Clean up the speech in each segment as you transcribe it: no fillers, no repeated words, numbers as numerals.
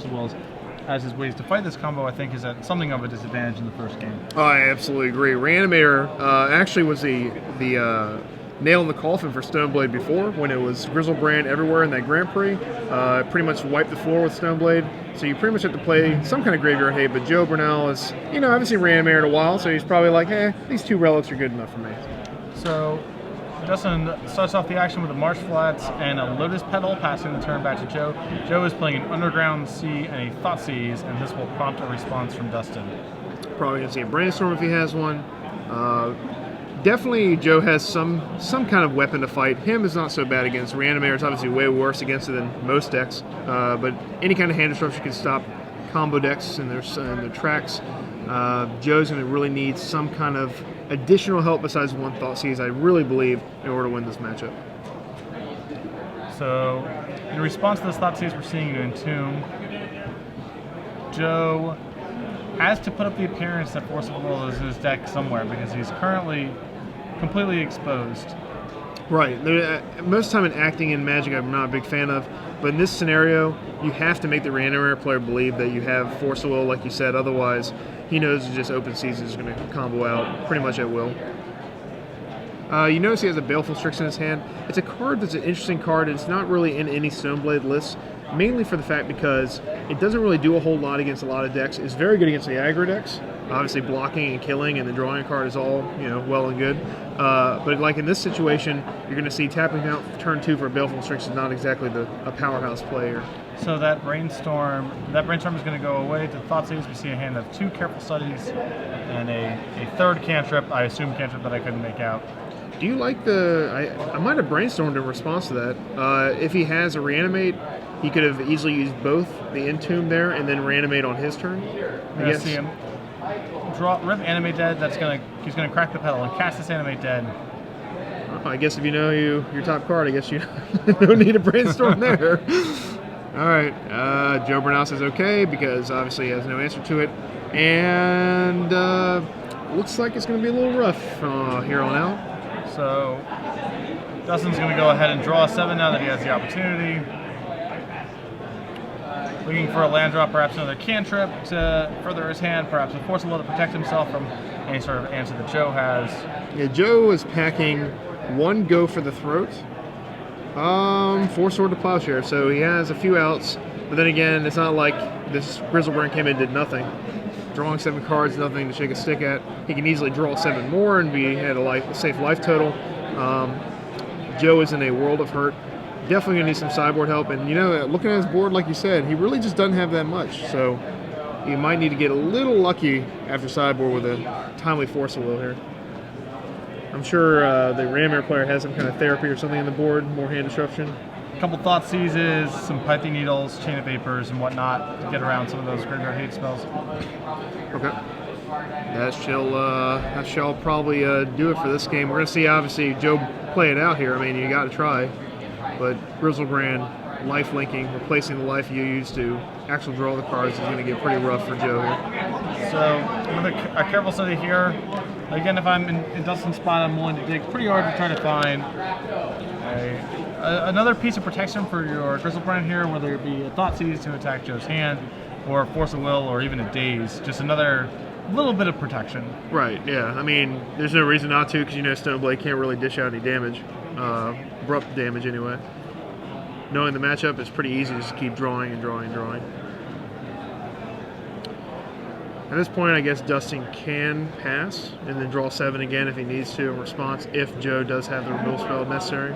Force of Wills as his ways to fight this combo, I think, is at something of a disadvantage in the first game. Oh, I absolutely agree. Reanimator actually was the nail in the coffin for Stoneblade before, when it was Grizzlebrand everywhere in that Grand Prix. Pretty much wiped the floor with Stoneblade, so you pretty much have to play some kind of graveyard hate, but Joe Bernal is, I haven't seen Reanimator in a while, so he's probably like, these 2 relics are good enough for me. So Dustin starts off the action with a Marsh Flats and a Lotus Petal, passing the turn back to Joe. Joe is playing an Underground Sea and a Thoughtseize, and this will prompt a response from Dustin. Probably gonna see a Brainstorm if he has one. Definitely Joe has some kind of weapon to fight. Him is not so bad against. Reanimator is obviously way worse against it than most decks, but any kind of hand disruption can stop combo decks and their tracks. Joe's going to really need some kind of additional help besides one Thoughtseize, I really believe, in order to win this matchup. So, in response to this Thoughtseize, we're seeing you Entomb. Joe has to put up the appearance that Force of Will is in his deck somewhere, because he's currently completely exposed. Right. Most of the time in acting in Magic, I'm not a big fan of, but in this scenario, you have to make the Reanimator player believe that you have Force of Will, like you said. Otherwise, he knows it's just open season is going to combo out pretty much at will. You notice he has a Baleful Strix in his hand. It's a card that's an interesting card. It's not really in any Stoneblade lists, mainly for the fact because it doesn't really do a whole lot against a lot of decks. It's very good against the aggro decks. Obviously, blocking and killing and the drawing card is all well and good. But like in this situation, you're going to see tapping out turn 2 for a Baleful Strix is not exactly a powerhouse player. So that brainstorm is going to go away to Thoughtseize. We see a hand of 2 Careful Studies and a third cantrip. I assume cantrip that I couldn't make out. Do you like I might have brainstormed in response to that. If he has a Reanimate, he could have easily used both the Entomb there and then Reanimate on his turn. I see him. Rip Animate Dead. He's gonna crack the pedal and cast this Animate Dead. I guess if you know your top card, I guess you don't need a brainstorm there. All right, Joe Bernal says okay because obviously he has no answer to it, and looks like it's going to be a little rough here on out. So Dustin's going to go ahead and draw a 7 now that he has the opportunity. Looking for a land drop, perhaps another cantrip to further his hand, perhaps a Force of Will to protect himself from any sort of answer that Joe has. Yeah, Joe is packing 1 Go for the Throat, 4 Sword to Plowshare, so he has a few outs, but then again, it's not like this Grizzlebrand came in and did nothing. Drawing 7 cards, nothing to shake a stick at. He can easily draw 7 more and be at a safe life total. Joe is in a world of hurt. Definitely going to need some sideboard help, and looking at his board, like you said, he really just doesn't have that much, so you might need to get a little lucky after sideboard with a timely Force of Will here. I'm sure the Reanimator player has some kind of therapy or something on the board, more hand disruption. A couple Thoughtseizes, some Pithing Needles, Chain of Vapors, and whatnot to get around some of those graveyard hate spells. Okay. That shall probably do it for this game. We're going to see, obviously, Joe play it out here. I mean, you got to try. But Grizzlebrand, life linking, replacing the life you used to actually draw the cards is going to get pretty rough for Joe here. So, a careful study here. Again, if I'm in Dustin's spot, I'm willing to dig pretty hard to try to find another piece of protection for your Grizzlebrand here, whether it be a Thoughtseize to attack Joe's hand, or a Force of Will, or even a Daze. Just another little bit of protection. Right, yeah. I mean, there's no reason not to, because Stoneblade can't really dish out any damage. Abrupt damage, anyway. Knowing the matchup, it's pretty easy to just keep drawing and drawing and drawing. At this point, I guess Dustin can pass and then draw 7 again if he needs to in response, if Joe does have the removal spell necessary.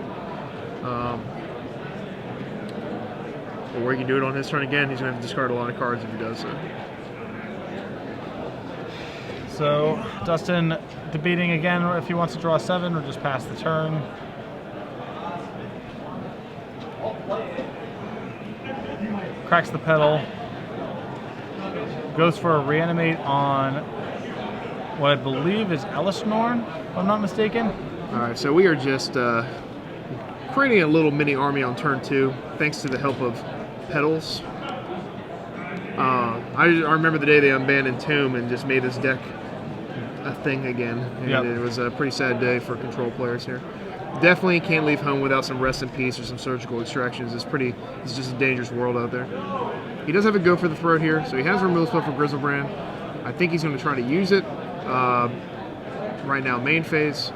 Or he can do it on his turn again. He's going to have to discard a lot of cards if he does so. So, Dustin debating again if he wants to draw 7 or just pass the turn. Cracks the pedal. Goes for a Reanimate on what I believe is Elisnorn, if I'm not mistaken. Alright, so we are just creating a little mini army on turn 2, thanks to the help of Petals. I remember the day they unbanned Entomb and just made this deck a thing again. And It was a pretty sad day for control players here. Definitely can't leave home without some Rest in Peace or some Surgical Extractions. It's just a dangerous world out there. He does have a go for the throat here, so he has a removal spell for Grizzlebrand. I think he's going to try to use it. Right now, main phase.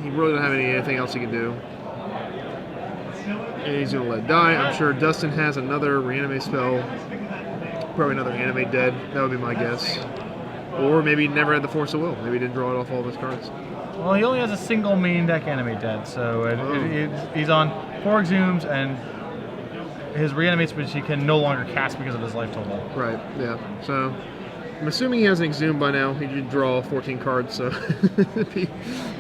He really doesn't have anything else he can do. And he's going to let it die. I'm sure Dustin has another reanimate spell. Probably another animate dead. That would be my guess. Or maybe he never had the Force of Will. Maybe he didn't draw it off all of his cards. Well, he only has a single main deck animate dead, so he's on 4 Exhumes and his reanimates, which he can no longer cast because of his life total. Right, yeah. So I'm assuming he has an Exhume by now. He did draw 14 cards, so it'd be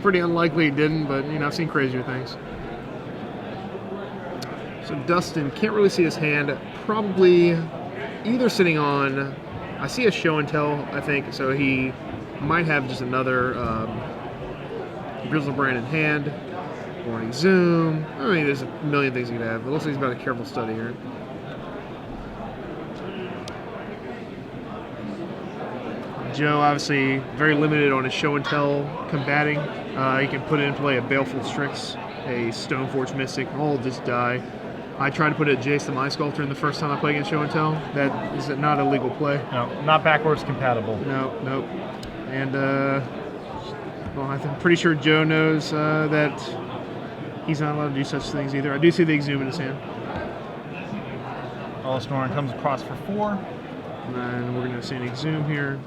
pretty unlikely he didn't, but I've seen crazier things. So Dustin can't really see his hand. Probably either sitting on, I see a show and tell, I think, so he might have just another Grizzlebrand in hand, or an Exhume. I mean, there's a million things he could have. It looks like he's about a careful study here. Joe, obviously, very limited on his show and tell combating. He can put in play a Baleful Strix, a Stoneforge Mystic, all just die. I tried to put a Jace the Mind Sculptor in the first time I played against show and tell. That is not a legal play. No, not backwards compatible. No, nope. And, well, I'm pretty sure Joe knows that he's not allowed to do such things either. I do see the Exhume in his hand. Snoring comes across for 4. And we're going to see an Exhume here.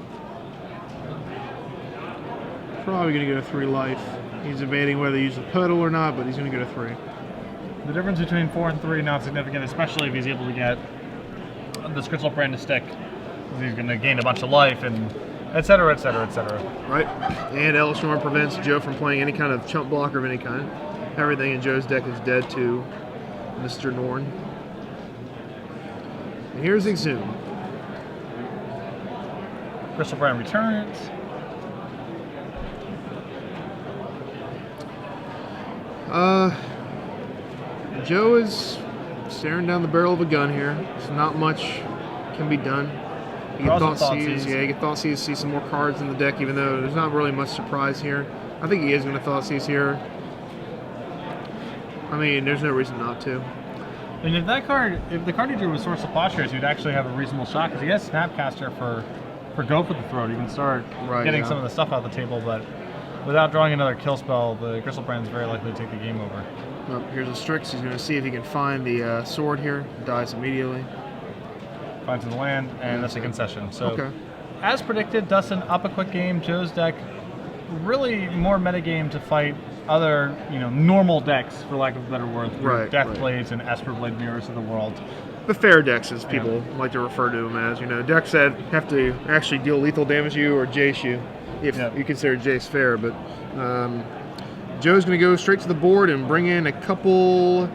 Probably going to go to 3 life. He's debating whether to use the pedal or not, but he's going to go to 3. The difference between 4 and 3 not significant, especially if he's able to get the Grizzlebrand to stick. He's going to gain a bunch of life and etc., etc., etc. Right. And Ellis Norm prevents Joe from playing any kind of chump blocker of any kind. Everything in Joe's deck is dead to Mr. Norn. And here's Exhume. Grizzlebrand returns. Joe is staring down the barrel of a gun here. So not much can be done. You can Thoughtseize. Yeah, you can Thoughtseize, see some more cards in the deck, even though there's not really much surprise here. I think he is going to Thoughtseize here. I mean, there's no reason not to. And if the card he drew was Source of Plowshares, he'd actually have a reasonable shot, because he has Snapcaster for Go for the Throat. He can start getting some of the stuff out of the table, but without drawing another kill spell, the Grizzlebrand is very likely to take the game over. Well, here's a Strix. He's going to see if he can find the sword here. Dies immediately. Finds in the land, and that's a concession. So, as predicted, Dustin up a quick game. Joe's deck really more metagame to fight other, normal decks, for lack of a better word, Deathblades and Esper Blade Mirrors of the world. The fair decks, as people like to refer to them as, decks that have to actually deal lethal damage to you or Jace you, if you consider Jace fair. But Joe's going to go straight to the board and bring in a couple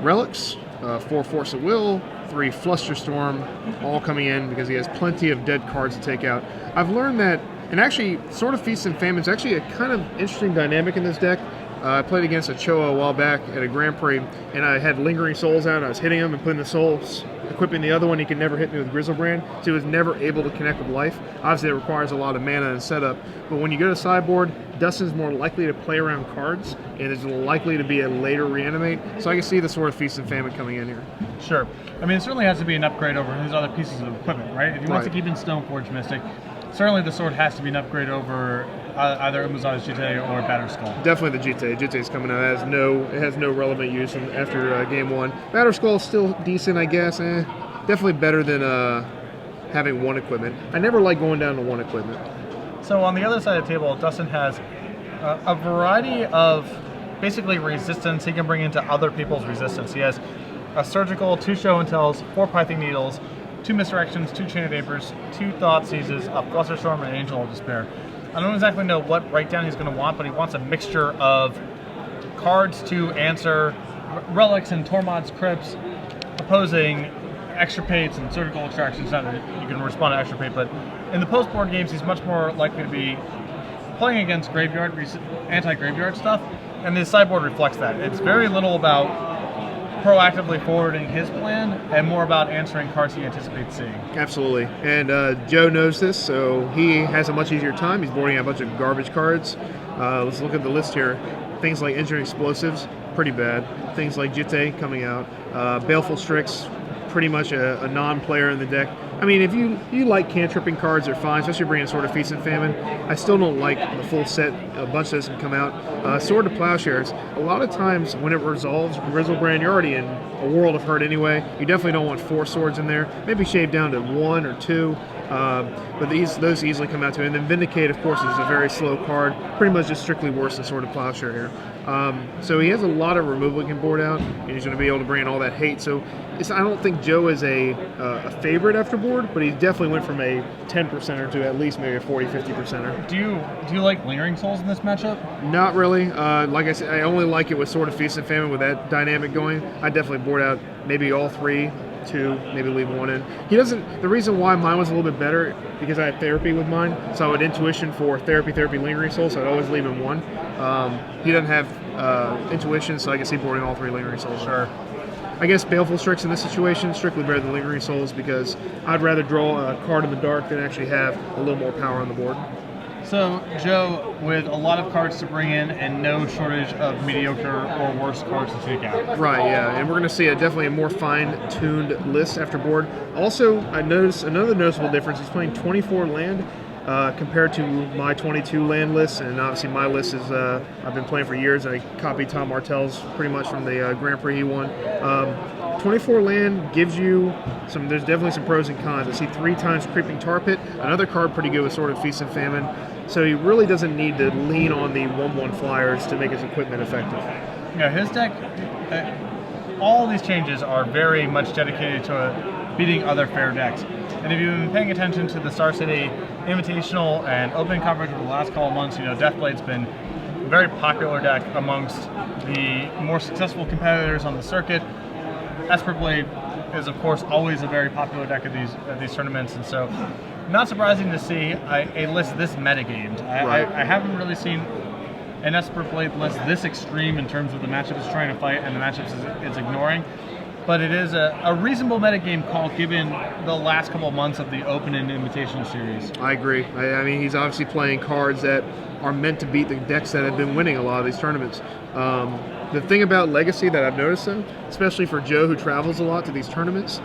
relics, 4 Force of Will, 3 Flusterstorm, all coming in because he has plenty of dead cards to take out. I've learned that, and actually, sort of Feast and Famine is actually a kind of interesting dynamic in this deck. I played against a Choa a while back at a Grand Prix, and I had Lingering Souls out, and I was hitting him and putting the souls, equipping the other one. He could never hit me with Grizzlebrand, so he was never able to connect with life. Obviously, it requires a lot of mana and setup, but when you go to sideboard, Dustin's more likely to play around cards, and there's likely to be a later reanimate, so I can see the sort of Feast and Famine coming in here. Sure. I mean, it certainly has to be an upgrade over his other pieces of equipment, right? If he wants to keep in Stoneforge Mystic, certainly the sword has to be an upgrade over either Umuzai's Jitte or Batterskull. Definitely the Jitte. Jitte's coming out. It has no relevant use after game 1. Batterskull's still decent, I guess. Definitely better than having 1 equipment. I never like going down to 1 equipment. So on the other side of the table, Dustin has a variety of basically resistance he can bring into other people's resistance. He has a Surgical, 2 Show and Tells, 4 Pithing Needles, 2 Misdirections, 2 Chain of Vapors, 2 Thoughtseizes, a Flusterstorm, and an Angel of Despair. I don't exactly know what breakdown he's going to want, but he wants a mixture of cards to answer Relics and Tormod's Crypts, opposing Extirpates and Surgical Extractions. Not that you can respond to Extirpate, but in the post-board games, he's much more likely to be playing against anti-graveyard stuff, and the sideboard reflects that. It's very little about proactively forwarding his plan and more about answering cards he anticipates seeing. Absolutely. And Joe knows this, so he has a much easier time. He's boarding out a bunch of garbage cards. Let's look at the list here. Things like Engineering Explosives, pretty bad. Things like Jitte coming out. Baleful Strix, pretty much a non-player in the deck. I mean, if you like cantripping cards, they're fine, especially bringing Sword of Feast and Famine. I still don't like the full set. A bunch of those can come out. Sword of Plowshares, a lot of times when it resolves Grizzlebrand, you're already in a world of hurt anyway. You definitely don't want 4 swords in there. Maybe shave down to 1 or 2. But those easily come out to it. And then Vindicate, of course, is a very slow card. Pretty much just strictly worse than Sword of Plowshare here. So he has a lot of removal he can board out, and he's going to be able to bring in all that hate. So I don't think Joe is a favorite after board, but he definitely went from a 10%er to at least maybe a 40-50%er. Do you like Lingering Souls in this matchup? Not really. Like I said, I only like it with Sword of Feast and Famine with that dynamic going. I definitely board out maybe all 3. 2, maybe leave 1 in. He doesn't. The reason why mine was a little bit better because I had Therapy with mine, so I would Intuition for Therapy, Lingering Soul, so I'd always leave him 1. He doesn't have Intuition, so I can see boarding all 3 Lingering Souls. Sure. I guess Baleful Strix in this situation strictly better than Lingering Souls because I'd rather draw a card in the dark than actually have a little more power on the board. So, Joe, with a lot of cards to bring in and no shortage of mediocre or worse cards to take out. Right, yeah, and we're going to see definitely a more fine-tuned list after board. Also, I noticed another noticeable difference. He's playing 24 land compared to my 22 land list, and obviously my list is I've been playing for years. I copied Tom Martell's pretty much from the Grand Prix he won. 24 land gives you there's definitely some pros and cons. I see 3 times Creeping Tar Pit, another card pretty good with Sword of Feast and Famine. So he really doesn't need to lean on the 1/1 flyers to make his equipment effective. Yeah, his deck, all these changes are very much dedicated to beating other fair decks. And if you've been paying attention to the Star City Invitational and Open coverage over the last couple of months, Deathblade's been a very popular deck amongst the more successful competitors on the circuit. Esper Blade is, of course, always a very popular deck at these tournaments, and so not surprising to see a list this metagamed. I haven't really seen an Esper Blade list this extreme in terms of the matchups it's trying to fight and the matchups it's ignoring. But it is a reasonable metagame call given the last couple of months of the Open and Invitational series. I agree. I mean, he's obviously playing cards that are meant to beat the decks that have been winning a lot of these tournaments. The thing about Legacy that I've noticed, though, especially for Joe who travels a lot to these tournaments,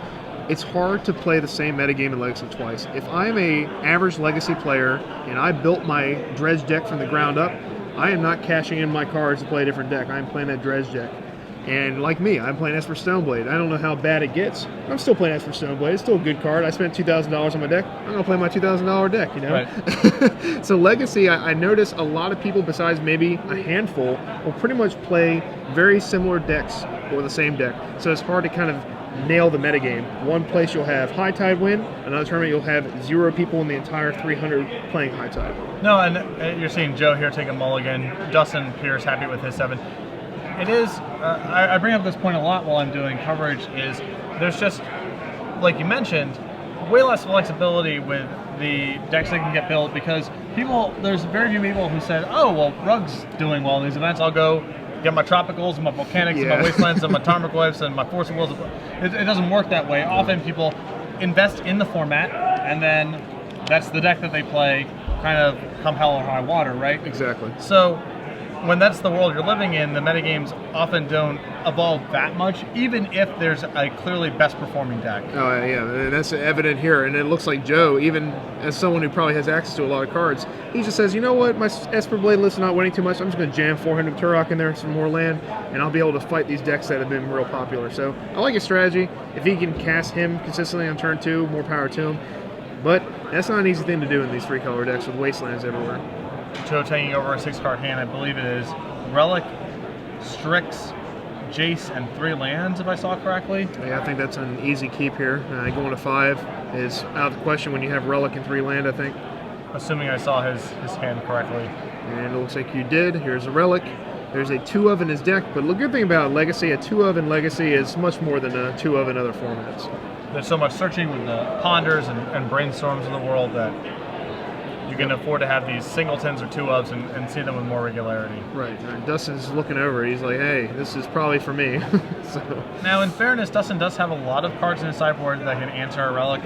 it's hard to play the same metagame in Legacy twice. If I'm a average Legacy player and I built my Dredge deck from the ground up, I am not cashing in my cards to play a different deck. I am playing that Dredge deck. And like me, I'm playing Esper Stoneblade. I don't know how bad it gets. I'm still playing Esper Stoneblade. It's still a good card. I spent $2,000 on my deck. I'm going to play my $2,000 deck, Right. So Legacy, I notice a lot of people besides maybe a handful will pretty much play very similar decks or the same deck. So it's hard to kind of nail the metagame. One place you'll have High Tide win, another tournament you'll have 0 people in the entire 300 playing High Tide. No, and you're seeing Joe here take a mulligan. Dustin Pierce happy with his 7. It is, I bring up this point a lot while I'm doing coverage, is there's just, like you mentioned, way less flexibility with the decks that can get built because there's very few people who said, oh, well, Rug's doing well in these events, I'll go get my Tropicals and my Volcanics and my Wastelands and my Tarmogoyfs and my Force of Wills. It doesn't work that way. Often people invest in the format and then that's the deck that they play kind of come hell or high water, right? Exactly. So when that's the world you're living in, the metagames often don't evolve that much, even if there's a clearly best performing deck. Oh, yeah, and that's evident here. And it looks like Joe, even as someone who probably has access to a lot of cards, he just says, you know what, my Esper Blade list is not winning too much. I'm just going to jam 400 Turok in there, some more land, and I'll be able to fight these decks that have been real popular. So I like his strategy. If he can cast him consistently on turn 2, more power to him. But that's not an easy thing to do in these 3-color decks with Wastelands everywhere. Joe taking over a 6-card hand, I believe it is Relic, Strix, Jace, and 3 lands, if I saw correctly. Yeah, I think that's an easy keep here. Going to 5 is out of the question when you have Relic and 3 land, I think. Assuming I saw his hand correctly. And it looks like you did. Here's a Relic. There's a 2-of in his deck, but the good thing about Legacy, a 2-of in Legacy is much more than a 2-of in other formats. There's so much searching with the Ponders and Brainstorms of the world that you can afford to have these singletons or 2-ofs and see them with more regularity. Right. And Dustin's looking over it. He's like, hey, this is probably for me. So. Now, in fairness, Dustin does have a lot of cards in his sideboard that can answer a Relic.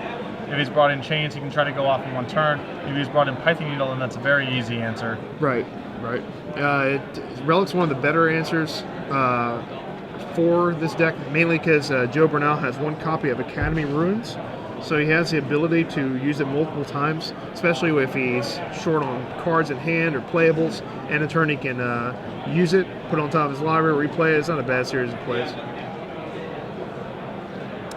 If he's brought in Chains, he can try to go off in one turn. If he's brought in Python Needle, then that's a very easy answer. Right. Relic's one of the better answers for this deck, mainly because Joe Bernal has one copy of Academy Ruins, so he has the ability to use it multiple times, especially if he's short on cards in hand or playables, and in turn he can use it, put it on top of his library, replay it. It's not a bad series of plays.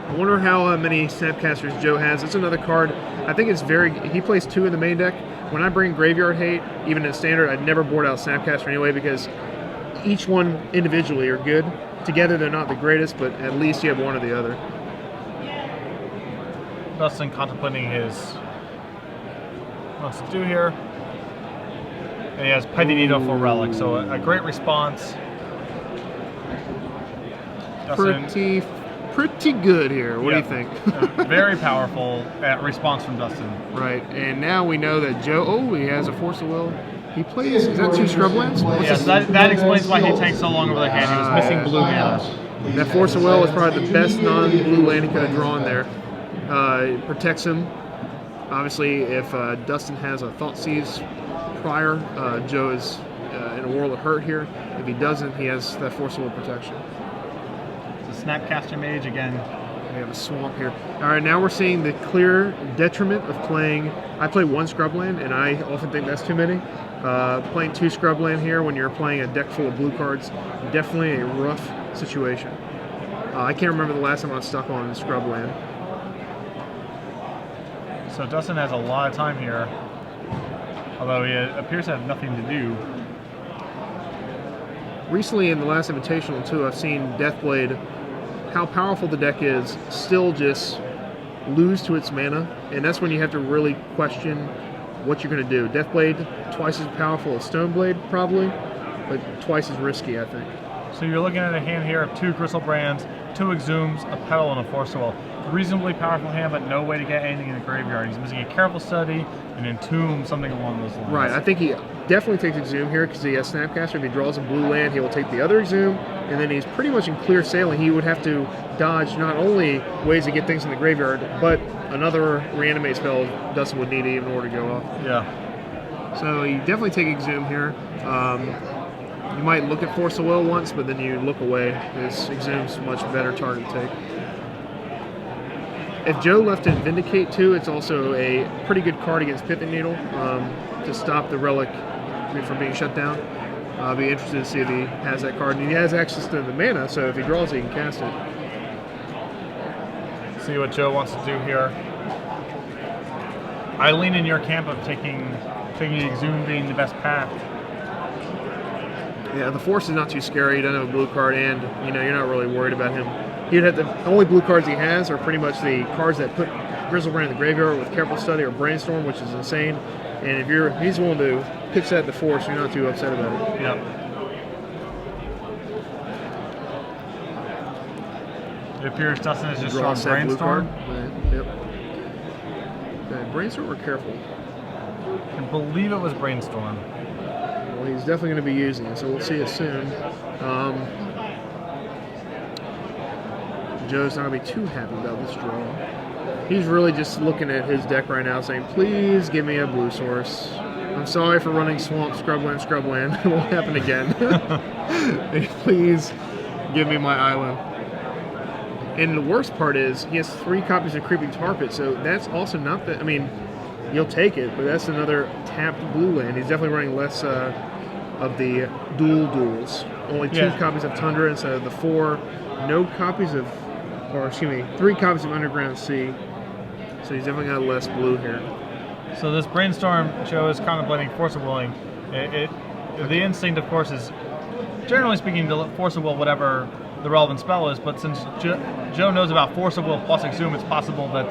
I wonder how many Snapcasters Joe has. It's another card. I think it's he plays 2 in the main deck. When I bring Graveyard Hate, even in Standard, I'd never board out Snapcaster anyway because each one individually are good. Together they're not the greatest, but at least you have one or the other. Dustin contemplating his wants to do here. And he has Python Needle for Relic, so a great response. Dustin, pretty good here. What do you think? Very powerful response from Dustin. Right, and now we know that Joe, he has a Force of Will. He plays, is that 2 Scrublands? Yes, that explains why he takes so long over the hand. He was missing blue mana. That Force of Will is probably the best non-blue land he could have drawn there. It protects him. Obviously, if Dustin has a Thoughtseize prior, Joe is in a world of hurt here. If he doesn't, he has that Force of Will protection. It's a Snapcaster Mage again. We have a swamp here. All right, now we're seeing the clear detriment of playing. I play 1 Scrubland, and I often think that's too many. Playing 2 Scrubland here when you're playing a deck full of blue cards, definitely a rough situation. I can't remember the last time I was stuck on Scrubland. So Dustin has a lot of time here, although he appears to have nothing to do. Recently in the last Invitational too, I've seen Deathblade, how powerful the deck is, still just lose to its mana, and that's when you have to really question what you're going to do. Deathblade, twice as powerful as Stoneblade, probably, but twice as risky, I think. So you're looking at a hand here of 2 Crystal Brands, 2 Exhumes, a Petal, and a Force of Will. Reasonably powerful hand, but no way to get anything in the graveyard. He's missing a Careful Study, an Entomb, something along those lines. Right, I think he definitely takes Exhume here because he has Snapcaster. If he draws a blue land, he will take the other Exhume, and then he's pretty much in clear sailing. He would have to dodge not only ways to get things in the graveyard, but another reanimate spell Dustin would need in order to go off. Yeah. So you definitely take Exhume here. You might look at Force of Will once, but then you look away. This Exhume's a much better target to take. If Joe left it Vindicate too, it's also a pretty good card against Python Needle to stop the Relic from being shut down. I'll be interested to see if he has that card. And he has access to the mana, so if he draws it, he can cast it. See what Joe wants to do here. I lean in your camp of taking Exhume being the best path. Yeah, the Force is not too scary. He doesn't have a blue card, and you're not really worried about him. He'd have the only blue cards he has are pretty much the cards that put Grizzlebrand in the graveyard with Careful Study or Brainstorm, which is insane. And if he's willing to pitch that at the Force, you're not too upset about it. Yep. It appears Dustin has just drawn Brainstorm. Yep. Okay, Brainstorm or Careful? I believe it was Brainstorm. Well, he's definitely going to be using it, so we'll see it soon. Joe's not going to be too happy about this draw. He's really just looking at his deck right now saying, please give me a blue source. I'm sorry for running Swamp, Scrubland. It won't happen again. Please give me my island. And the worst part is he has 3 copies of Creeping Tar Pit, so that's also not that. I mean, you'll take it, but that's another tapped blue land. He's definitely running less of the duels. Only 2 copies of Tundra instead of the 4. No copies of, 3 copies of Underground Sea. So he's definitely got less blue here. So this Brainstorm, Joe is contemplating Force of Willing. The instinct, of course, is generally speaking to Force of Will whatever the relevant spell is, but since Joe knows about Force of Will plus Exhume, it's possible that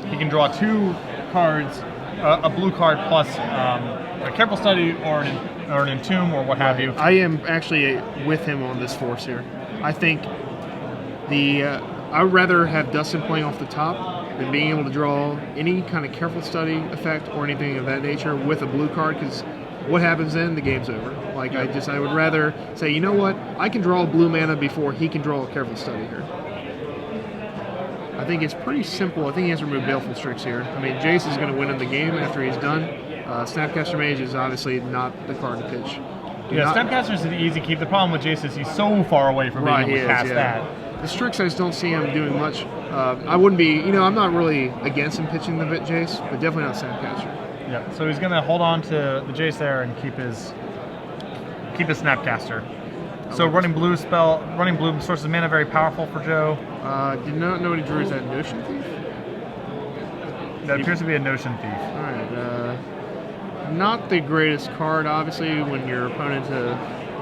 he can draw 2 cards, a blue card plus a Careful Study or an Entomb or what have you. I am actually with him on this Force here. I think I would rather have Dustin playing off the top than being able to draw any kind of Careful Study effect or anything of that nature with a blue card, because what happens then? The game's over. Like, I would rather say, you know what? I can draw blue mana before he can draw a Careful Study here. I think it's pretty simple. I think he has to remove Baleful Strix here. I mean, Jace is going to win in the game after he's done. Snapcaster Mage is obviously not the card to pitch. Yeah, Snapcaster is an easy keep. The problem with Jace is he's so far away from being able to cast that. The Strix, I just don't see him doing much. I wouldn't be, I'm not really against him pitching the Jace, but definitely not Snapcaster. Yeah, so he's going to hold on to the Jace there and keep his Snapcaster. So running blue sources mana, very powerful for Joe. Did not know what he drew. Is that Notion Thief? That appears to be a Notion Thief. All right. Not the greatest card, obviously, when your opponent,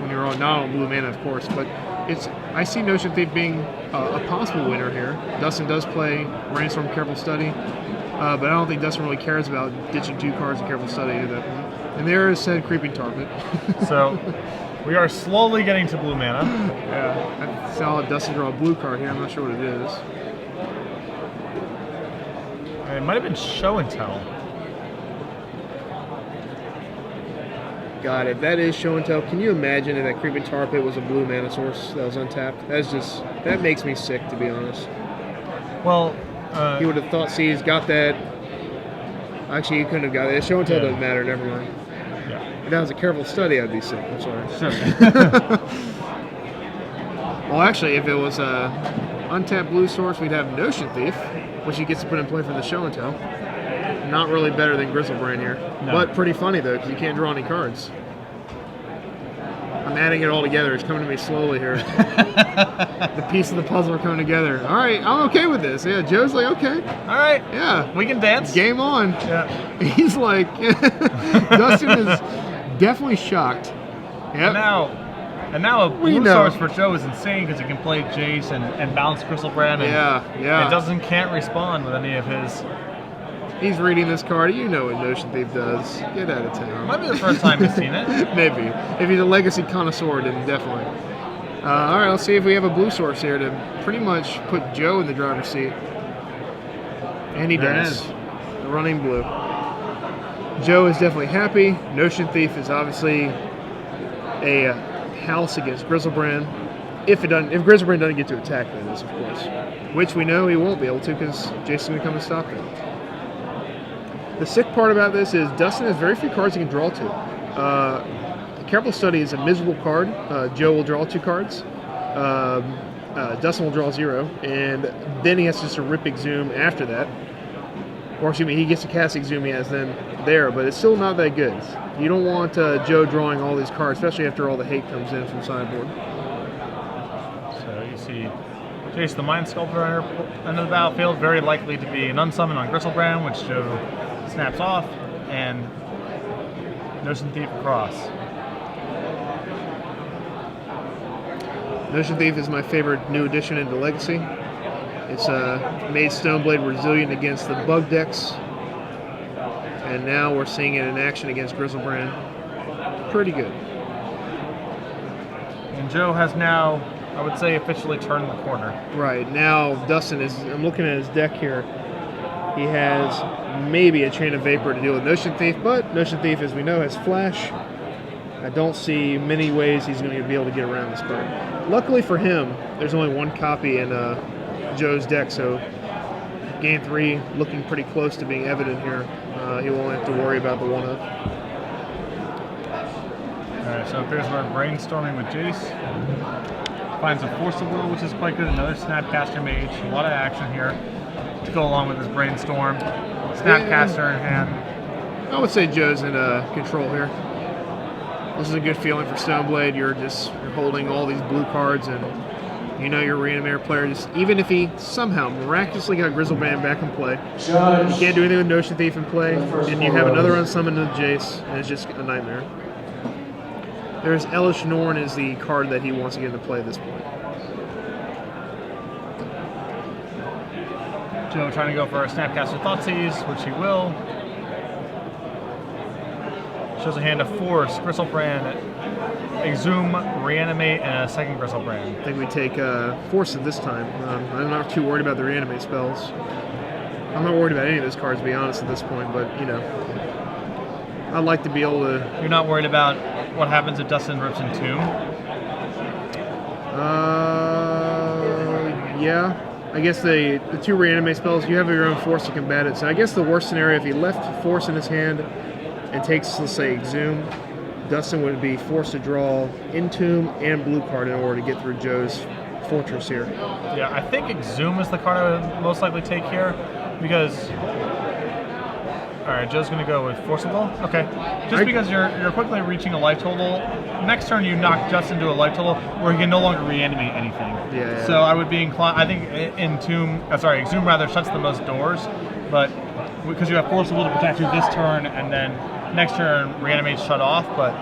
when you're not on blue mana, of course, but I see Notion Thief being a possible winner here. Dustin does play Rainstorm Careful Study, but I don't think Dustin really cares about ditching 2 cards in Careful Study at that point. And there is said Creeping Target. So we are slowly getting to blue mana. Yeah, I saw Dustin draw a blue card here. I'm not sure what it is. It might have been Show and Tell. God, if that is Show and Tell, can you imagine if that Creeping Tar Pit was a blue mana source that was untapped? That makes me sick, to be honest. Well, he would have thought, see, he's got that. Actually, he couldn't have got it. Show and Tell doesn't matter, never mind. Yeah. If that was a Careful Study, I'd be sick. I'm sorry. Sure. Well, actually, if it was a untapped blue source, we'd have Notion Thief, which he gets to put in play from the Show and Tell. Not really better than Grizzlebrand here, but pretty funny though because you can't draw any cards. I'm adding it all together. It's coming to me slowly here. The pieces of the puzzle are coming together. All right, I'm okay with this. Yeah, Joe's like, okay. All right. Yeah. We can dance. Game on. Yeah. He's like, Dustin is definitely shocked. Yep. And now a blue source for Joe is insane because he can play Jace and bounce Grizzlebrand. And it can't respond with any of his. He's reading this card. You know what Notion Thief does. Get out of town. Might be the first time he's seen it. Maybe. If he's a legacy connoisseur, then definitely. All right, let's see if we have a blue source here to pretty much put Joe in the driver's seat. And he does. The running blue. Joe is definitely happy. Notion Thief is obviously a house against Grizzlebrand. If Grizzlebrand doesn't get to attack, that is, of course. Which we know he won't be able to because Jason's going to come and stop him. The sick part about this is Dustin has very few cards he can draw to. Careful Study is a miserable card. Joe will draw 2 cards. Dustin will draw 0. And then he has just to rip Exhume after that. Or excuse me, he gets to cast Exhume he has then there, but it's still not that good. You don't want Joe drawing all these cards, especially after all the hate comes in from sideboard. So you see Jace the Mind Sculptor under the battlefield, very likely to be an unsummon on Grizzlebrand, which Joe snaps off, and Notion Thief across. Notion Thief is my favorite new addition into Legacy. It's made Stoneblade resilient against the bug decks, and now we're seeing it in action against Grizzlebrand. Pretty good. And Joe has now, I would say, officially turned the corner. Right, now Dustin is, I'm looking at his deck here, he has maybe a Chain of Vapor to deal with Notion Thief, but Notion Thief, as we know, has Flash. I don't see many ways he's going to be able to get around this card. Luckily for him, there's only 1 copy in Joe's deck, so game 3 looking pretty close to being evident here. He won't have to worry about the 1-up. Alright, so it appears we're brainstorming with Jace. Finds a Force of Will, which is quite good. Another Snapcaster Mage. A lot of action here to go along with his brainstorm. Snapcaster in hand. I would say Joe's in control here. This is a good feeling for Stoneblade. You're holding all these blue cards, and you know your Reanimator player, just even if he somehow miraculously got Grizzlebrand back in play, you can't do anything with Notion Thief in play, and you have another unsummoned of Jace, and it's just a nightmare. There's Elish Norn is the card that he wants to get into play at this point. Joe trying to go for a Snapcaster Thoughtseize, which he will. Shows a hand of Force, Grizzlebrand, Exhume, Reanimate, and a second Grizzlebrand. I think we take Force at this time. I'm not too worried about the Reanimate spells. I'm not worried about any of those cards, to be honest, at this point, but, you know, I'd like to be able to... You're not worried about what happens if Dustin rips Entomb? Yeah. I guess the 2 Reanimate spells, you have your own Force to combat it. So I guess the worst scenario, if he left Force in his hand and takes, let's say, Exhume, Dustin would be forced to draw Entomb and blue card in order to get through Joe's fortress here. Yeah, I think Exhume is the card I would most likely take here because. All right, Joe's going to go with Forcible. Okay, just because you're quickly reaching a life total. Next turn, you knock Dustin to a life total where he can no longer reanimate anything. Yeah. So I would be inclined. I think Exhume rather shuts the most doors, but because you have Forcible to protect you this turn, and then next turn reanimate's shut off. But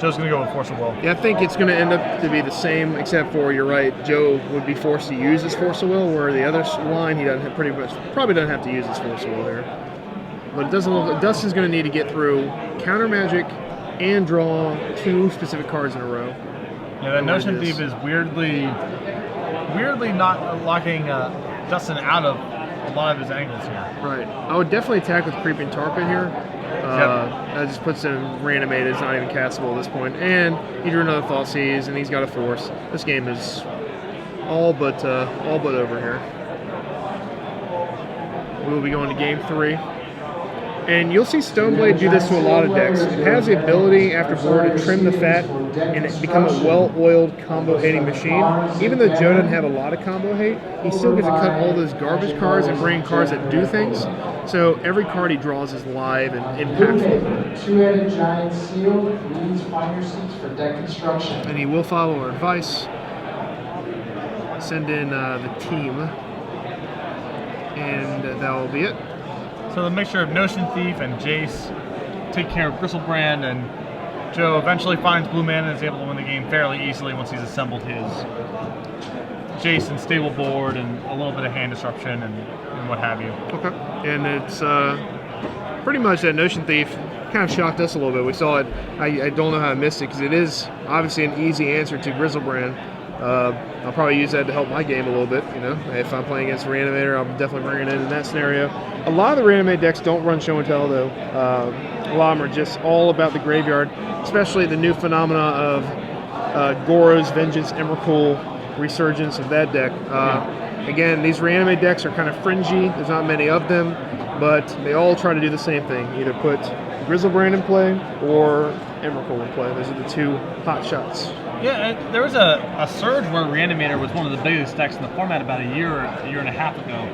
Joe's going to go with Forcible. Yeah, I think it's going to end up to be the same, except for you're right. Joe would be forced to use his Force of Will, where the other line he doesn't have probably doesn't have to use his Force of Will here. But it doesn't look like Dustin's going to need to get through counter magic and draw 2 specific cards in a row. Yeah, that Notion Thief is weirdly not locking Dustin out of a lot of his angles here. Right. I would definitely attack with Creeping Tar Pit here. That just puts him reanimated. It's not even castable at this point. And he drew another Thoughtseize, and he's got a Force. This game is all but over here. We will be going to game 3. And you'll see Stoneblade do this to a lot of decks. It has the ability after board to trim the fat and become a well-oiled combo-hating machine. Even though Joe doesn't have a lot of combo hate, he still gets to cut all those garbage cards and bring cards that do things. So every card he draws is live and impactful. Two-headed giant seal leads fire seats for deck construction. And he will follow our advice. Send in the team. And that will be it. So the mixture of Notion Thief and Jace take care of Gristlebrand, and Joe eventually finds blue mana and is able to win the game fairly easily once he's assembled his Jace and stable board and a little bit of hand disruption and what have you. Okay. And it's pretty much that Notion Thief kind of shocked us a little bit. We saw it. I don't know how I missed it because it is obviously an easy answer to Grizzlebrand. I'll probably use that to help my game a little bit. You know, if I'm playing against Reanimator, I'll definitely bring it in that scenario. A lot of the Reanimate decks don't run Show and Tell though. A lot of them are just all about the graveyard, especially the new phenomena of Goro's Vengeance, Emrakul, Resurgence of that deck. Again, these Reanimate decks are kind of fringy. There's not many of them, but they all try to do the same thing. Either put Grizzlebrand in play or Emrakul in play. Those are the 2 hot shots. Yeah, there was a surge where Reanimator was one of the biggest decks in the format about a year and a half ago.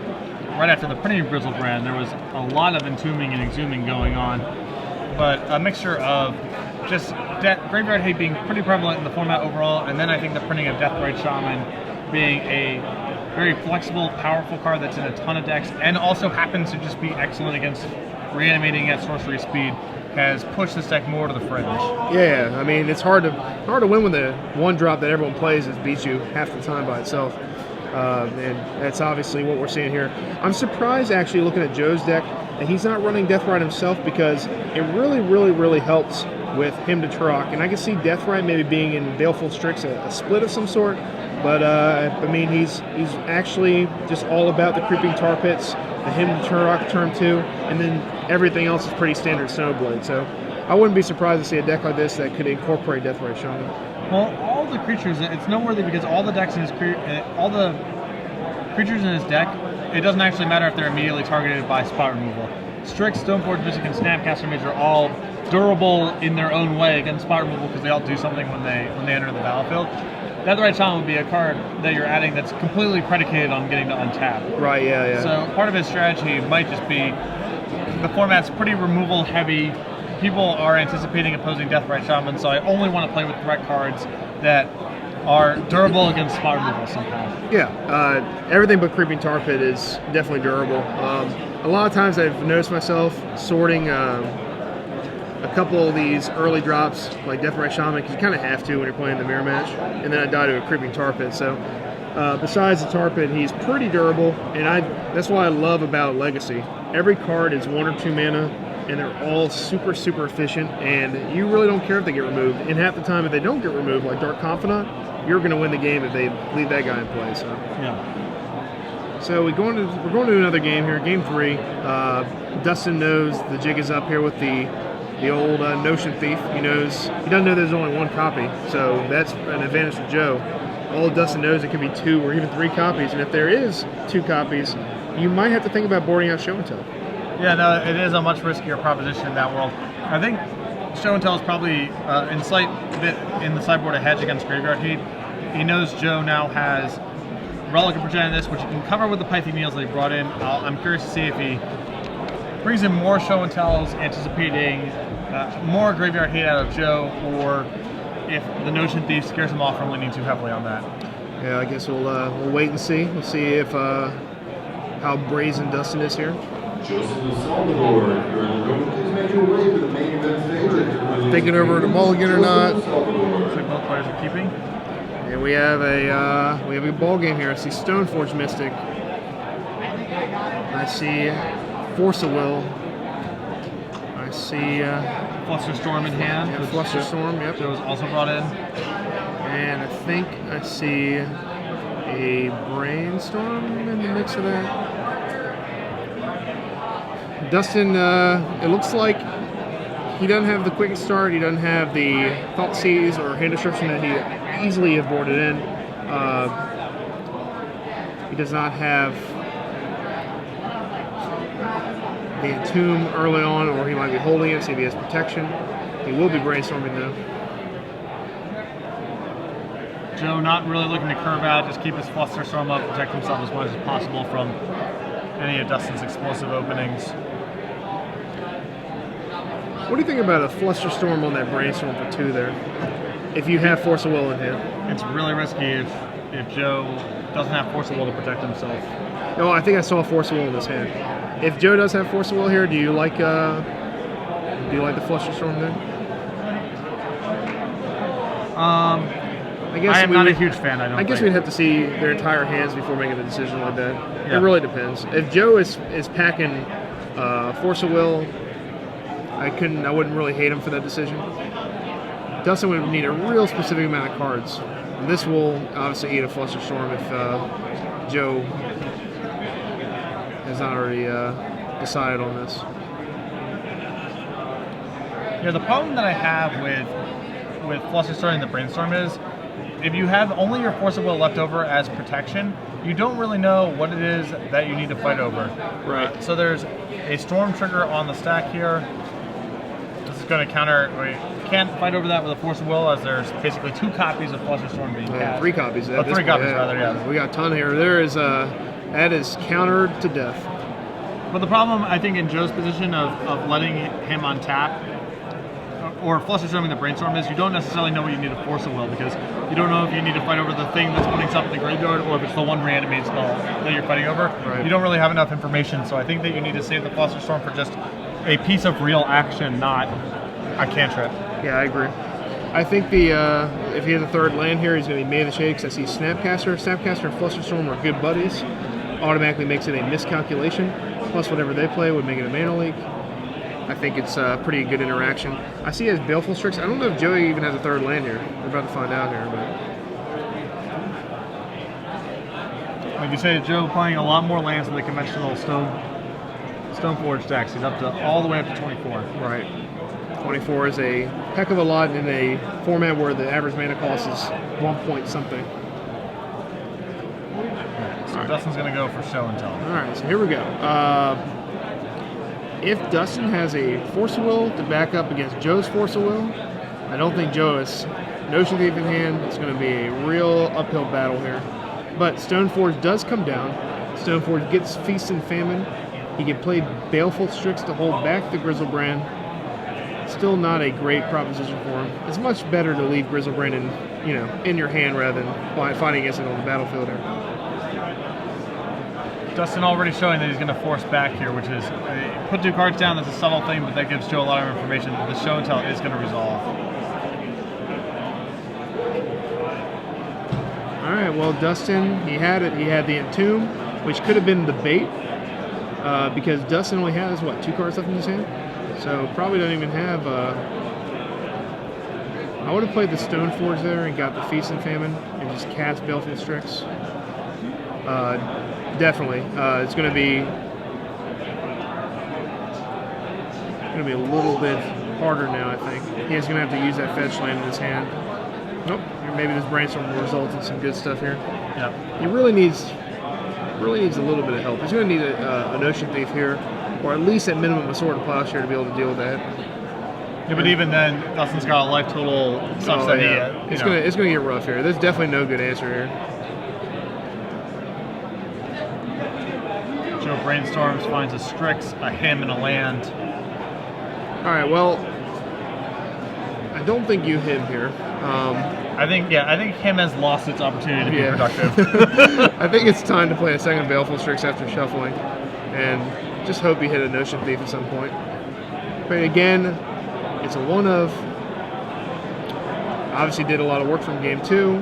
Right after the printing of Grizzlebrand, there was a lot of entombing and exhuming going on, but a mixture of just graveyard hate being pretty prevalent in the format overall, and then I think the printing of Deathrite Shaman being a very flexible, powerful card that's in a ton of decks, and also happens to just be excellent against reanimating at sorcery speed, has pushed this deck more to the fringe. Yeah, I mean it's hard to win when the one drop that everyone plays has beat you half the time by itself. And that's obviously what we're seeing here. I'm surprised, actually, looking at Joe's deck, that he's not running Deathrite himself because it really helps with him to Turok. And I can see Deathrite maybe being in Baleful Strix, a split of some sort. But, I mean, he's actually just all about the Creeping Tar Pits, the him to Turok turn 2, and then everything else is pretty standard Snowblade. So I wouldn't be surprised to see a deck like this that could incorporate Deathrite Shaman. Well, all the creatures, it's noteworthy because all the creatures in his deck, it doesn't actually matter if they're immediately targeted by spot removal. Strix, Stoneforge, Mystic, and Snapcaster Mage are all durable in their own way against spot removal because they all do something when they enter the battlefield. Deathrite Shaman would be a card that you're adding that's completely predicated on getting to untap. Right, yeah. So part of his strategy might just be the format's pretty removal heavy. People are anticipating opposing Deathrite Shaman, so I only want to play with threat cards that are durable against spot removal somehow. Yeah, everything but Creeping Tar Pit is definitely durable. A lot of times I've noticed myself sorting a couple of these early drops, like Deathrite Shaman, because you kind of have to when you're playing the mirror match, and then I die to a Creeping Tar Pit. So besides the Tar Pit, he's pretty durable, and that's what I love about Legacy. Every card is 1 or 2 mana, and they're all super efficient, and you really don't care if they get removed. And half the time, if they don't get removed, like Dark Confidant, you're going to win the game if they leave that guy in play. So yeah. So we're going to another game here, game 3. Dustin knows the jig is up here with the old Notion Thief. He doesn't know there's only 1 copy, so that's an advantage to Joe. All Dustin knows it could be 2 or even 3 copies, and if there is 2 copies, you might have to think about boarding out Show and Tell. Yeah, no, it is a much riskier proposition in that world. I think Show and Tell is probably in slight bit in the sideboard a hedge against Graveyard Hate. He knows Joe now has Relic of Progenitus, which he can cover with the Pything Needles that he brought in. I'm curious to see if he brings in more Show and Tells, anticipating more Graveyard Hate out of Joe, or if the Notion Thief scares him off from leaning too heavily on that. Yeah, I guess we'll wait and see. We'll see if how brazen Dustin is here. Thinking over the mulligan or not. Looks like both players are keeping. And we have a ball game here. I see Stoneforge Mystic. I see Force of Will. I see Flusterstorm in hand. yeah, Flusterstorm. Yep. Joe was also brought in. And I think I see a Brainstorm in the mix of that. Dustin, it looks like he doesn't have the quick start. He doesn't have the Thought Seize or Hand Destruction that he easily have boarded in. He does not have the Entomb early on, or he might be holding it, see if he has protection. He will be brainstorming though. Joe not really looking to curve out, just keep his Flusterstorm up, protect himself as much as possible from any of Dustin's explosive openings. What do you think about a Flusterstorm on that Brainstorm for 2 there? If you have Force of Will in hand. It's really risky if Joe doesn't have Force of Will to protect himself. Oh, I think I saw Force of Will in his hand. If Joe does have Force of Will here, do you like the Flusterstorm then? I am not a huge fan. I guess we'd have to see their entire hands before making a decision like that. Yeah. It really depends. If Joe is packing Force of Will, I wouldn't really hate him for that decision. Dustin would need a real specific amount of cards. And this will obviously eat a Flusterstorm if Joe has not already decided on this. Yeah, the problem that I have with Flusterstorm and the Brainstorm is, if you have only your Force of Will left over as protection, you don't really know what it is that you need to fight over. Right. So there's a Storm trigger on the stack here. This is going to counter. We can't fight over that with a Force of Will, as there's basically 2 copies of Flusterstorm being cast. 3 copies. Oh, 3 copies rather, yeah. We got a ton here. There is that is countered to death. But the problem, I think, in Joe's position of letting him untap or Flusterstorming the Brainstorm is you don't necessarily know what you need to Force of Will, because you don't know if you need to fight over the thing that's putting stuff in the graveyard or if it's the one reanimate spell that you're fighting over. Right. You don't really have enough information, so I think that you need to save the Flusterstorm for just a piece of real action, not a cantrip. Yeah, I agree. I think if he has a 3rd land here, he's going to be May of the Shade, because I see Snapcaster. Snapcaster and Flusterstorm are good buddies. Automatically makes it a miscalculation. Plus whatever they play would make it a mana leak. I think it's a pretty good interaction. I see he has Baleful Strix. I don't know if Joey even has a 3rd land here. We're about to find out here. But Like you say, Joe playing a lot more lands than the conventional Stoneforge decks. He's up to all the way up to 24. right. 24 is a heck of a lot in a format where the average mana cost is 1 point something. So Dustin's going to go for Show and Tell. All right, so here we go. If Dustin has a Force of Will to back up against Joe's Force of Will, I don't think Joe has Notion Thief in hand. It's going to be a real uphill battle here. But Stoneforge does come down. Stoneforge gets Feast and Famine. He can play Baleful Strix to hold back the Grizzlebrand. Still not a great proposition for him. It's much better to leave Grizzlebrand in your hand rather than fighting against it on the battlefield here. Dustin already showing that he's going to force back here, which is put 2 cards down. That's a subtle thing, but that gives Joe a lot of information that the Show and Tell is going to resolve. All right, well, Dustin, he had it. He had the Entomb, which could have been the bait, because Dustin only has, 2 cards left in his hand? So probably don't even have... I would have played the Stoneforge there and got the Feast and Famine and just cast Baleful Strix. Definitely. It's going to be a little bit harder now, I think. He's going to have to use that fetch land in his hand. Nope. Maybe this Brainstorm will result in some good stuff here. Yeah. He really needs a little bit of help. He's going to need a Notion Thief here, or at least at minimum a Sword of Plowshare to be able to deal with that. Yeah, but even then, Dustin's got a life total such that he, it's gonna get rough here. There's definitely no good answer here. Joe brainstorms, finds a Strix, a Him, and a land. All right, well, I don't think you him here. I think Him has lost its opportunity to be productive. I think it's time to play a second Baleful Strix after shuffling, and just hope you hit a Notion Thief at some point. But again, it's a one of. Obviously did a lot of work from game 2.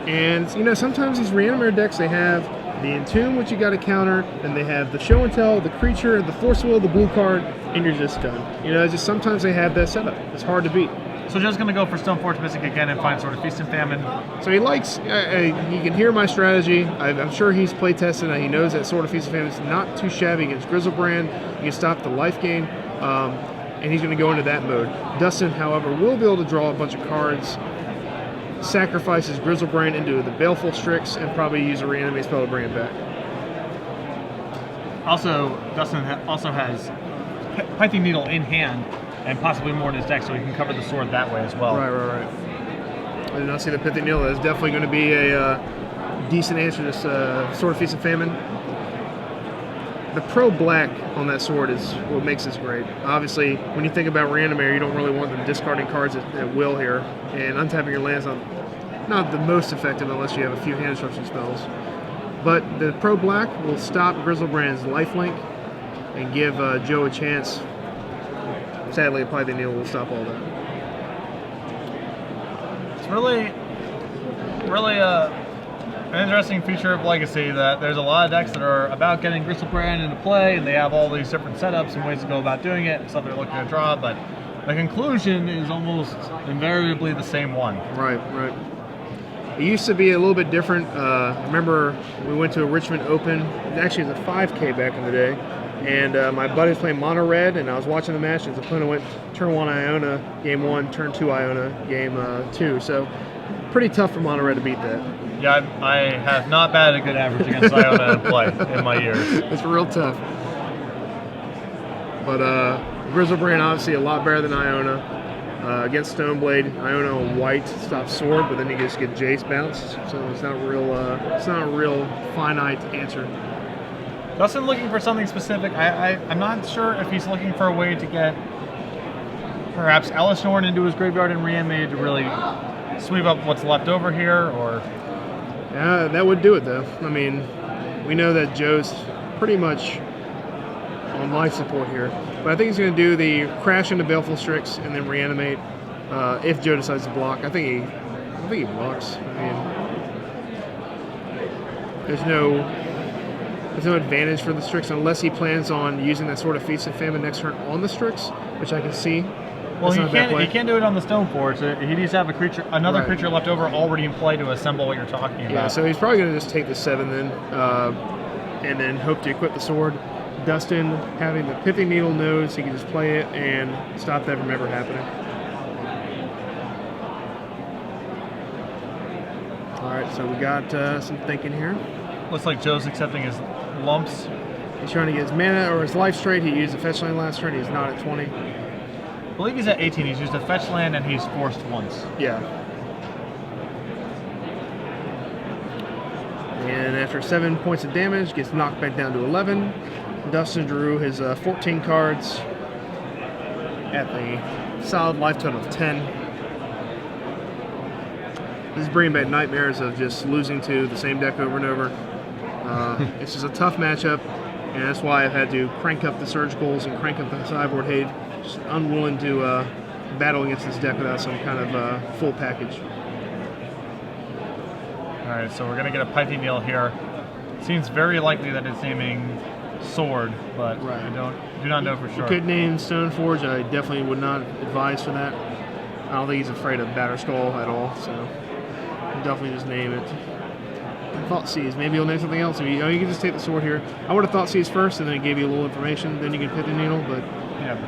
And, sometimes these Reanimator decks, they have the Entomb, which you got to counter, and they have the Show and Tell, the Creature, the Force Will, the blue card, and you're just done. It's just sometimes they have that setup. It's hard to beat. So Joe's going to go for Stoneforge Mystic again and find Sword of Feast and Famine. So he likes, you can hear my strategy. I'm sure he's play tested and he knows that Sword of Feast and Famine is not too shabby against Grizzlebrand. You can stop the life gain, and he's going to go into that mode. Dustin, however, will be able to draw a bunch of cards, sacrifices Grizzlebrand into the Baleful Strix, and probably use a Reanimate spell to bring it back. Also, Dustin also has Pithing Needle in hand, and possibly more in his deck, so he can cover the sword that way as well. Right. I did not see the Pithing Needle. That's definitely going to be a decent answer to this Sword of Feast and Famine. The pro-black on that sword is what makes this great. Obviously, when you think about Reanimator, you don't really want them discarding cards at will here, and untapping your land's not the most effective unless you have a few hand destruction spells. But the pro-black will stop Grizzlebrand's lifelink and give Joe a chance. Sadly, a Pithing Needle will stop all that. It's really an interesting feature of Legacy that there's a lot of decks that are about getting Grizzlebrand into play, and they have all these different setups and ways to go about doing it, and stuff they're looking to draw, but the conclusion is almost invariably the same one. Right. It used to be a little bit different. Remember, we went to a Richmond Open. Actually, it was a 5K back in the day. And my buddy was playing mono red, and I was watching the match. His opponent went turn 1 Iona, game 1, turn 2 Iona, game 2. So pretty tough for mono red to beat that. Yeah, I have not batted a good average against Iona in play in my years. It's real tough. But Grizzlebrand obviously a lot better than Iona. Against Stoneblade, Iona on white stops sword, but then you just get Jace bounced. So it's not a real finite answer. Dustin looking for something specific. I'm not sure if he's looking for a way to get perhaps Alisnorn into his graveyard and Reanimated to really sweep up what's left over here, or... Yeah, that would do it, though. I mean, we know that Joe's pretty much on life support here. But I think he's going to do the crash into Baleful Strix and then Reanimate if Joe decides to block. I think he blocks. I mean, there's no advantage for the Strix unless he plans on using that sort of Feast and Famine next turn on the Strix, which I can see. Well, he can't do it on the Stoneforge. So he needs to have another creature left over already in play to assemble what you're talking about. Yeah, so he's probably going to just take the 7 then, and then hope to equip the sword. Dustin, having the Pithing Needle, knows he can just play it and stop that from ever happening. All right, so we got some thinking here. Looks like Joe's accepting his lumps. He's trying to get his mana or his life straight. He used a fetch land last turn. He's not at 20. I believe he's at 18. He's used a fetch land and he's forced once. Yeah. And after 7 points of damage, gets knocked back down to 11. Dustin drew his 14 cards at the solid life total of 10. This is bringing back nightmares of just losing to the same deck over and over. It's just a tough matchup, and that's why I've had to crank up the Surgicals and crank up the sideboard hate. Just unwilling to battle against this deck without some kind of full package. All right, so we're going to get a Pithing Needle here. Seems very likely that it's naming Sword, but I do not know for sure. You could name Stoneforge. I definitely would not advise for that. I don't think he's afraid of Batterskull at all, so definitely just name it. Thought Seize. Maybe he'll name something else. You can just take the sword here. I would have Thought Seize first, and then it gave you a little information. Then you can Pithing Needle, but yeah.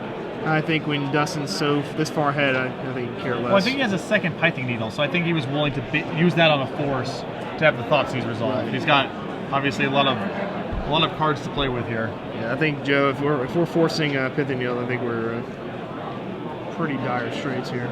I think when Dustin's so this far ahead, I think he cares less. Well, I think he has a second Pithing Needle, so I think he was willing to use that on a force to have the Thought Seize resolve. Right. He's got obviously a lot of cards to play with here. Yeah, I think Joe, if we're forcing Pithing Needle, I think pretty dire straits here.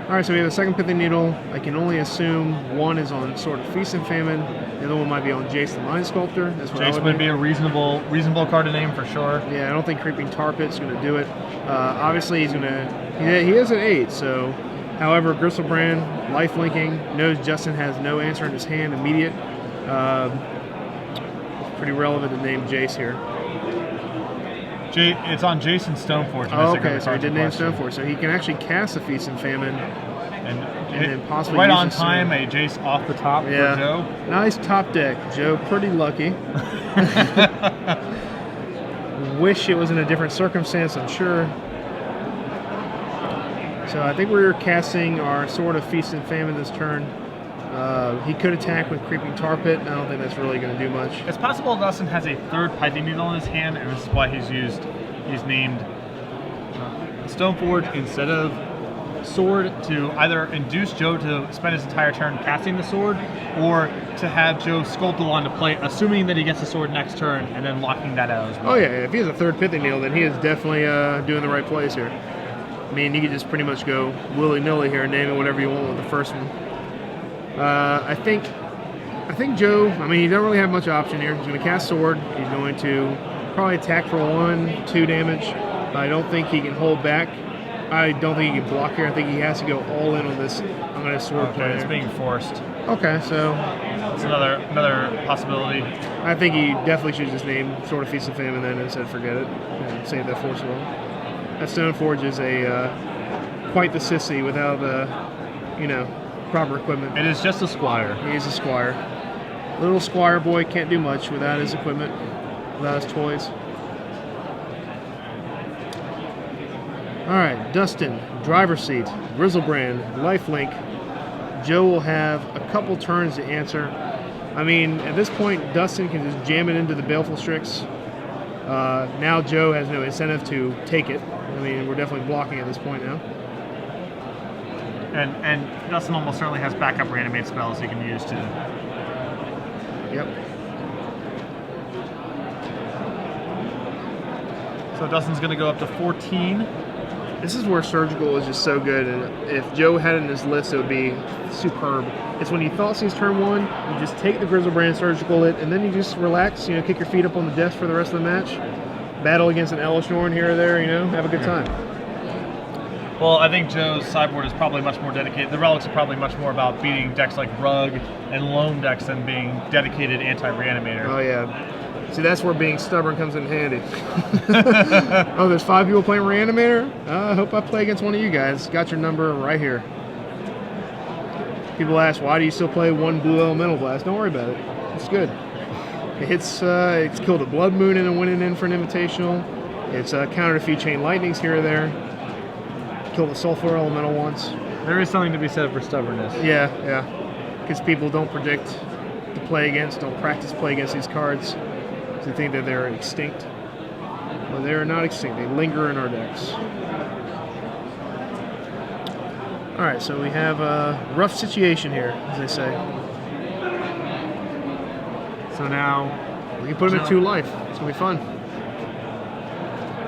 All right, so we have a second Pithing Needle. I can only assume one is on Sword of Feast and Famine. The other one might be on Jace the Mind Sculptor. That's what Jace would be a reasonable card to name for sure. Yeah, I don't think Creeping Tar Pit's going to do it. Obviously, he's going to. He is an 8, so. However, Gristlebrand, life linking, knows Justin has no answer in his hand, immediate. Pretty relevant to name Jace here. It's on Jason Stoneforge. Oh, okay, so he did name Stoneforge. So he can actually cast a Feast and Famine. And then possibly right on time, a Jace off the top for Joe. Nice top deck. Joe, pretty lucky. Wish it was in a different circumstance, I'm sure. So I think we're casting our Sword of Feast and Famine this turn. He could attack with Creeping Tar Pit. I don't think that's really going to do much. It's possible Dustin has a third Pithing Needle in his hand, and this is why he's named Stoneforge instead of Sword to either induce Joe to spend his entire turn casting the sword, or to have Joe sculpt the wand to play, assuming that he gets the sword next turn, and then locking that out as well. Oh yeah, if he has a third Pithing Needle, then he is definitely doing the right plays here. I mean, you could just pretty much go willy-nilly here and name it whatever you want with the first one. I think Joe, I mean, he doesn't really have much option here. He's going to cast Sword. He's going to probably attack for 1, 2 damage. I don't think he can hold back. I don't think he can block here. I think he has to go all in on this. I'm going to Sword play. It's being forced. Okay, so it's another possibility. I think he definitely should just name Sword of Feast and Famine then instead forget it and save that Force Will. That Stoneforge is quite the sissy without proper equipment. It is just a squire. He is a squire. Little squire boy can't do much without his equipment, without his toys. All right, Dustin, driver's seat, Grizzlebrand, lifelink. Joe will have a couple turns to answer. I mean, at this point, Dustin can just jam it into the Baleful Strix. Now Joe has no incentive to take it. I mean, we're definitely blocking at this point now. And Dustin almost certainly has backup reanimate spells he can use too. Yep. So Dustin's going to go up to 14. This is where Surgical is just so good, and if Joe had it in his list, it would be superb. It's when you Thoughtseize turn 1, you just take the Grizzlebrand, Surgical it, and then you just relax, kick your feet up on the desk for the rest of the match. Battle against an Elish Norn here or there, have a good time. Well, I think Joe's sideboard is probably much more dedicated. The relics are probably much more about beating decks like Rug and Loam decks than being dedicated anti-reanimator. Oh, yeah. See, that's where being stubborn comes in handy. Oh, there's 5 people playing Reanimator? I hope I play against one of you guys. Got your number right here. People ask, why do you still play 1 Blue Elemental Blast? Don't worry about it. It's good. It hits, it's killed a Blood Moon and a winning in for an Invitational. It's countered a few Chain Lightnings here or there. Killed a Sulfur Elemental once. There is something to be said for stubbornness. Yeah. Because people don't predict to play against, don't practice play against these cards. They think that they're extinct. Well, they are not extinct. They linger in our decks. All right, so we have a rough situation here, as they say. So now we can put him at 2 life. It's gonna be fun.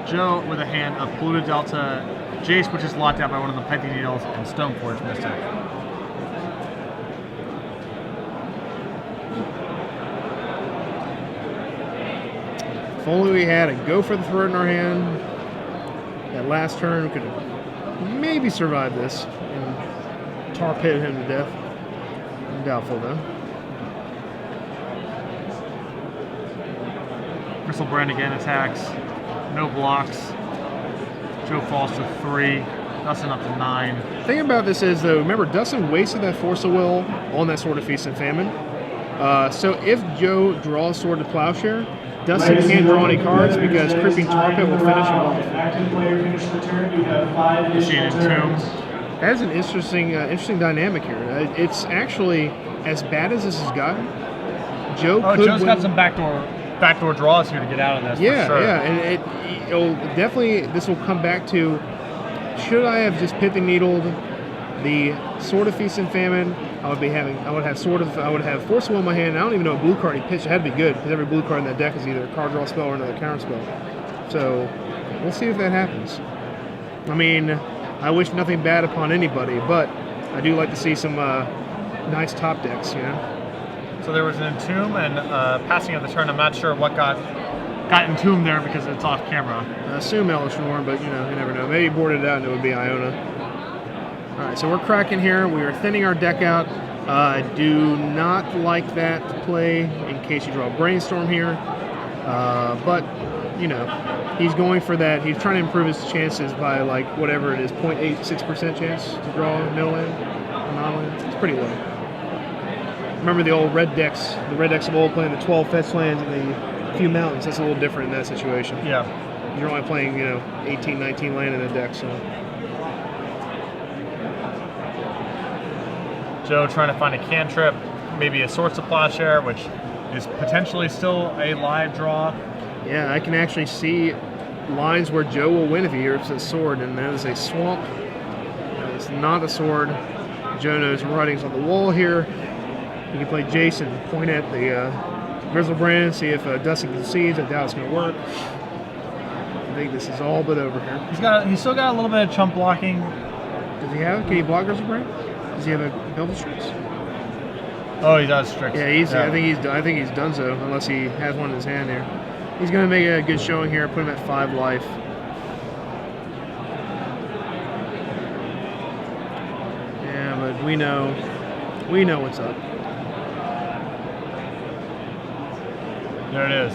Joe with a hand of Polluted Delta, Jace, which is locked out by one of the Pithing Needles, and Stoneforge Mystic. If only we had a Go for the Throat in our hand. That last turn, we could have maybe survived this and tar pit him to death. I'm doubtful, though. Grizzlebrand again attacks. No blocks. Joe falls to 3. Dustin up to 9. The thing about this is, though, remember, Dustin wasted that Force of Will on that Sword of Feast and Famine. So if Joe draws Sword to Plowshare, Dustin can't draw any cards because Creeping Tar Pit will finish him off. Active player finished the turn. You have 5 additional turns. That's an interesting dynamic here. It's actually, as bad as this has gotten, Joe could Joe's win. got some backdoor draws here to get out of this. Yeah, for sure. yeah, and it'll definitely, this will come back to, should I have just Pithing Needled the Sword of Feast and Famine? I would have Force of Will in my hand. I don't even know what blue card he pitched. It had to be good because every blue card in that deck is either a card draw spell or another counter spell. So We'll see if that happens. I mean, I wish nothing bad upon anybody, but I do like to see some nice top decks, you know? So there was an Entomb and passing of the turn. I'm not sure what got Entomb there because it's off camera. I assume Elishnorn, but you know, you never know. Maybe boarded it out and it would be Iona. Alright, so we're cracking here. We are thinning our deck out. I do not like that to play in case you draw Brainstorm here. But, you know, he's going for that. He's trying to improve his chances by, like, whatever it is, 0.86% chance to draw no land, non-land. It's pretty low. Remember the old red decks, the red decks of old playing the 12 fetch lands and the few mountains. That's a little different in that situation. Yeah. You're only playing, you know, 18, 19 land in the deck, so. Joe trying to find a cantrip, maybe a Swords to Plowshare, which is potentially still a live draw. Yeah, I can actually see lines where Joe will win if he hears a sword, and that is a swamp. That is not a sword. Joe knows writing's on the wall here. You can play Jason, point at the Grizzlebrand, see if Dustin concedes. I doubt it's going to work. I think this is all but over here. He's still got a little bit of chump blocking. Does he have it? Can he block Grizzlebrand? Does he have a double strix? Oh, he does Strix. Yeah, I think he's done so, unless he has one in his hand here. He's going to make a good showing here. Put him at 5 life. Yeah, but we know what's up. There it is.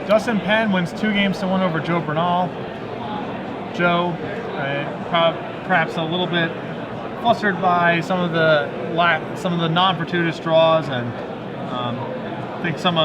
Dustin Penn wins 2 games to 1 over Joe Bernal. Joe, perhaps a little bit flustered by some of the non-fortuitous draws, and I think some of